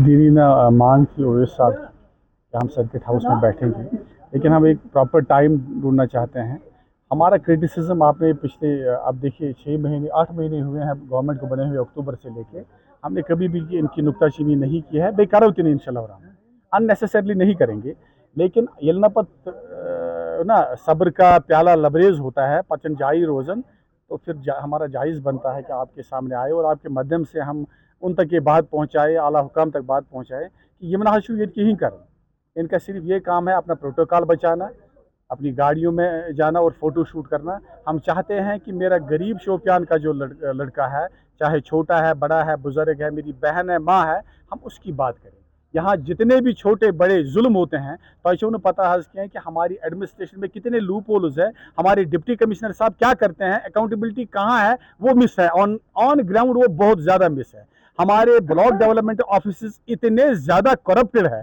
दीदी ने मांग की ओवैस साहब कि हम सर्किट हाउस में बैठेंगे, लेकिन हम एक प्रॉपर टाइम ढूंढना चाहते हैं। हमारा क्रिटिसिज्म आपने पिछले आप देखिए 6 महीने 8 महीने हुए हैं गवर्नमेंट को बने हुए, अक्टूबर से लेके हमने कभी भी इनकी नुक्ताचीनी नहीं की है। बेकार होती नहीं इंशाल्लाह, अननेसेसरली नहीं करेंगे। लेकिन यलनपत ना सब्र का प्याला लबरेज होता है, पचन जाई रोज़न। तो फिर हमारा जायज़ बनता है कि आपके सामने आए और आपके माध्यम से हम उन तक ये बात पहुँचाए, आला हुकाम तक बात पहुँचाए कि यमना हशू ये ही करें। इनका सिर्फ ये काम है अपना प्रोटोकॉल बचाना, अपनी गाड़ियों में जाना और फ़ोटो शूट करना। हम चाहते हैं कि मेरा गरीब शोपियान का जो लड़का है, चाहे छोटा है, बड़ा है, बुज़ुर्ग है, मेरी बहन है, माँ है, हम उसकी बात करें। यहाँ जितने भी छोटे बड़े जुल्म होते हैं, तो ने पता है कि हमारी एडमिनिस्ट्रेशन में कितने लूप होल्स है, हमारे डिप्टी कमिश्नर साहब क्या करते हैं, अकाउंटेबिलिटी कहाँ है, वो मिस है। ऑन ग्राउंड वो बहुत ज़्यादा मिस है। हमारे ब्लॉक डेवलपमेंट ऑफिस इतने ज़्यादा करप्टेड है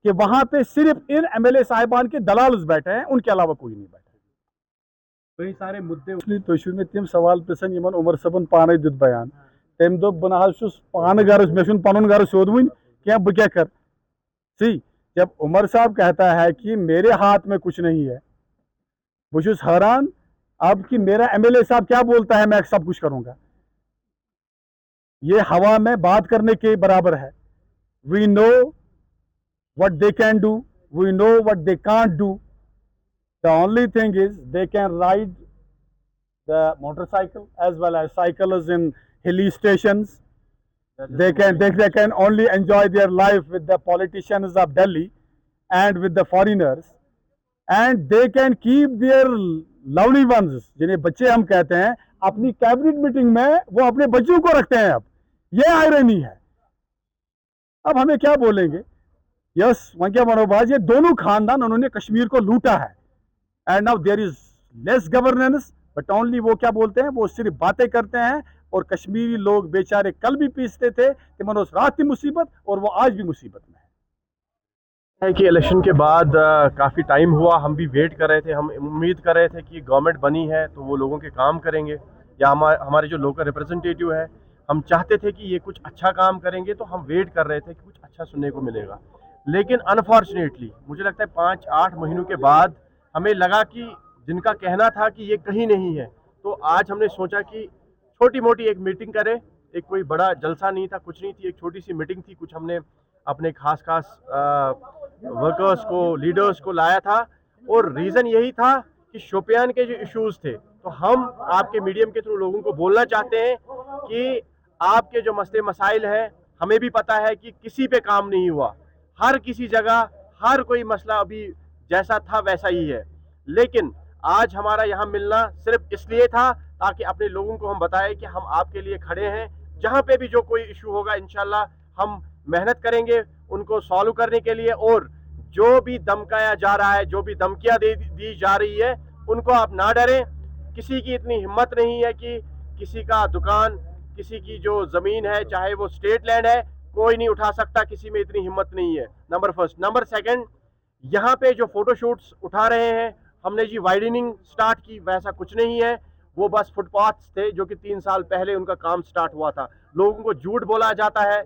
कि वहां पे सिर्फ इन एमएलए साहिबान के दलाल बैठे हैं, उनके अलावा कोई नहीं बैठे। कई सारे मुद्दे तो में तम सवाल पृछन यमन उमर सबन पाने दुत बयान। तम दोप बह पान गर मे पन गर सोद वन क्या बह क्या कर। सी जब उमर साहब कहता है कि मेरे हाथ में कुछ नहीं है, बुझुस हैरान अब कि मेरा एमएलए साहब क्या बोलता है, मैं सब कुछ करूंगा। ये हवा में बात करने के बराबर है। We know what they can do, we know what they can't do. The only thing is they can ride the motorcycle as well as cycles in hilly stations. They can only enjoy their life with the politicians of Delhi and with the foreigners, and they can keep their lovely ones जिन्हें बच्चे हम कहते हैं अपनी cabinet meeting में वो अपने बच्चों को रखते हैं। अब ये आयरनी है। अब हमें क्या बोलेंगे? यस वहां क्या मनोबाज, ये दोनों खानदान उन्होंने कश्मीर को लूटा है। And now there is less governance, but only वो क्या बोलते हैं, वो सिर्फ बातें करते हैं। और कश्मीरी लोग बेचारे कल भी पीसते थे कि मनोज रात की मुसीबत, और वो आज भी मुसीबत में है कि इलेक्शन के बाद काफ़ी टाइम हुआ, हम भी वेट कर रहे थे, हम उम्मीद कर रहे थे कि गवर्नमेंट बनी है तो वो लोगों के काम करेंगे, या हमारे जो लोकल रिप्रेजेंटेटिव है हम चाहते थे कि ये कुछ अच्छा काम करेंगे, तो हम वेट कर रहे थे कि कुछ अच्छा सुनने को मिलेगा। लेकिन अनफॉर्चुनेटली मुझे लगता है 5-8 महीनों के बाद हमें लगा कि जिनका कहना था कि ये कहीं नहीं है, तो आज हमने सोचा कि छोटी मोटी एक मीटिंग करें। एक कोई बड़ा जलसा नहीं था, कुछ नहीं थी, एक छोटी सी मीटिंग थी। कुछ हमने अपने खास वर्कर्स को, लीडर्स को लाया था, और रीज़न यही था कि शोपियान के जो इश्यूज थे, तो हम आपके मीडियम के थ्रू लोगों को बोलना चाहते हैं कि आपके जो मसले मसाइल हैं, हमें भी पता है कि किसी पे काम नहीं हुआ। हर किसी जगह हर कोई मसला अभी जैसा था वैसा ही है। लेकिन आज हमारा यहाँ मिलना सिर्फ इसलिए था ताकि अपने लोगों को हम बताएं कि हम आपके लिए खड़े हैं। जहाँ पे भी जो कोई इशू होगा, इंशाल्लाह हम मेहनत करेंगे उनको सॉल्व करने के लिए। और जो भी धमकाया जा रहा है, जो भी धमकियां दी जा रही है, उनको आप ना डरें। किसी की इतनी हिम्मत नहीं है कि किसी का दुकान, किसी की जो जमीन है, चाहे वो स्टेट लैंड है, कोई नहीं उठा सकता। किसी में इतनी हिम्मत नहीं है, नंबर फर्स्ट। नंबर सेकंड, यहाँ पे जो फोटोशूट्स उठा रहे हैं, हमने जी वाइडनिंग स्टार्ट की, वैसा कुछ नहीं है। वो बस फुटपाथ्स थे जो कि 3 साल पहले उनका काम स्टार्ट हुआ था। लोगों को झूठ बोला जाता है।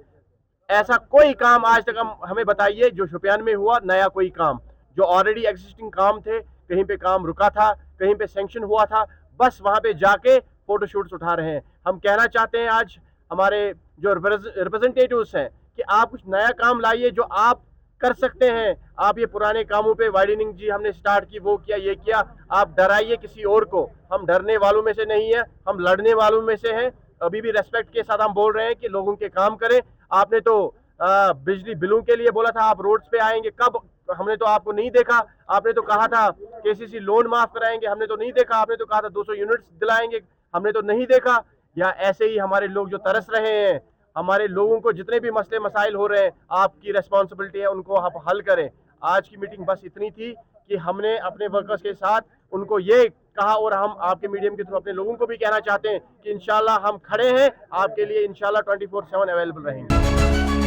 ऐसा कोई काम आज तक हमें बताइए जो शोपियान में हुआ, नया कोई काम। जो ऑलरेडी एग्जिस्टिंग काम थे, कहीं पे काम रुका था, कहीं पे सैंक्शन हुआ था, बस वहां पे जाके फोटोशूट्स उठा रहे हैं। हम कहना चाहते हैं आज हमारे जो रिप्रेजेंटेटिव्स हैं कि आप कुछ नया काम लाइए जो आप कर सकते हैं। आप ये पुराने कामों पे वाइडनिंग जी हमने स्टार्ट की, वो किया, ये किया, आप डराइए किसी और को। हम डरने वालों में से नहीं है, हम लड़ने वालों में से हैं। अभी भी रेस्पेक्ट के साथ हम बोल रहे हैं कि लोगों के काम करें। आपने तो बिजली बिलों के लिए बोला था आप रोड्स पे आएंगे, कब? हमने तो आपको नहीं देखा। आपने तो कहा था केसीसी लोन माफ कराएंगे, हमने तो नहीं देखा। आपने तो कहा था 200 यूनिट्स दिलाएंगे, हमने तो नहीं देखा। या ऐसे ही हमारे लोग जो तरस रहे हैं, हमारे लोगों को जितने भी मसले मसाइल हो रहे हैं, आपकी रेस्पॉन्सिबिलिटी है उनको आप हल करें। आज की मीटिंग बस इतनी थी कि हमने अपने वर्कर्स के साथ उनको ये कहा, और हम आपके मीडियम के थ्रू अपने लोगों को भी कहना चाहते हैं कि इंशाल्लाह हम खड़े हैं आपके लिए, इंशाल्लाह 24/7 अवेलेबल रहेंगे।